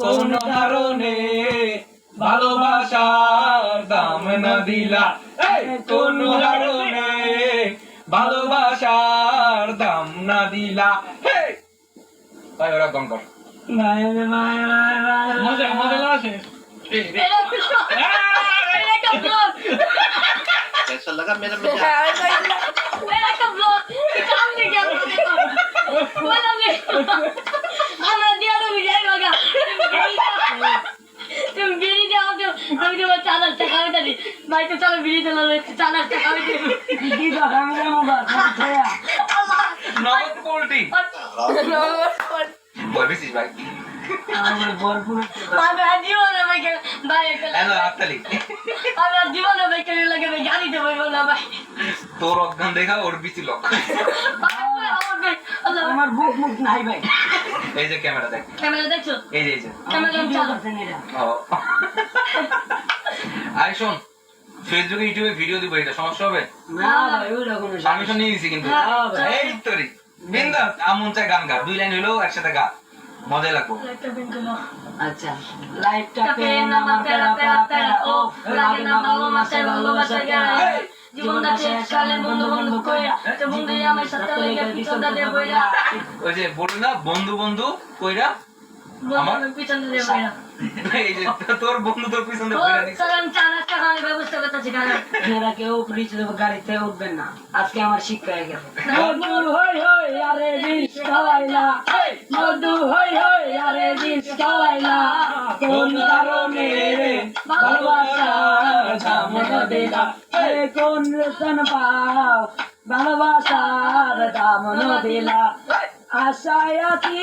কোন কারণে ভালোবাসার দাম না দিলা, কোন কারণে ভালোবাসার দাম না দিলা। ভাই ওরা গান কর। মজা মজা লাগছে। कैसा लगा मेरा मजाक? मेरा कब ब्लॉग काम नहीं किया बोला मैं हमरा दिया तो विजय होगा तुम बीड़ी दे आओ तो हम जो चादर चकावे थे भाई तो चलो बीड़ी चला लो चादर चकावे थे दीदी तो हमरा मोबाइल छया নগদ পোল্ট্রি বলবিস ভাই। আমার ভরপুর हमरा जीवन में के भाई হ্যালো আত্তালি, हमरा जीवन में के लगे मैं गाड़ी दे भाई बोला भाई তোর অজ্ঞান দেখা ওর বিচি লক। আমার বুক মুখ নাই ভাই এই যে ক্যামেরা দেখ, कैमरा देखो এই যে এই যে कैमरा चालू ও। আই শোন, ফেসবুকে ইউটিউবে ভিডিও দিব, এটা সমস্যা হবে? না ভাই ওটা কোনো পারমিশন নিয়ে নিছি কিন্তু। এই তোরি বিন্দাস আমন চাই গান গা, 2 লাইন হইলো একসাথে গা, মজা লাগবো। আচ্ছা লাইফটা পেন আমার প্যারা প্যারা প্যারা ও লাগে না ভালোবাসা ভালোবাসা গেরা জীবনটা শেষ কালে বন্ধু বন্ধু কইরা তো বন্ধু আমার সাথে লেগে পিছনটা দে বইরা ওই যে বলি না বন্ধু বন্ধু কইরা, বন্ধু পিছনটা দে বইরা এই যে তোর বন্ধু তোর পিছনে ও কইরা দিছে। সালাম চালাক টাকার ব্যবস্থা করতেছি কারণ মেয়েরা কেউ নিচে গাড়িতে উঠবেন না, আজকে আমার শিক্ষা হয়ে গেছে। মধু হই হই আরে বিষ খাওয়াইলা, মধু হই হই আরে বিষ খাওয়াইলা, কোন কারণে রে ভালোবাসা দামন দিলা, কোন রতন পাও ভালোবাসার দামন দিলা, আশায় আছি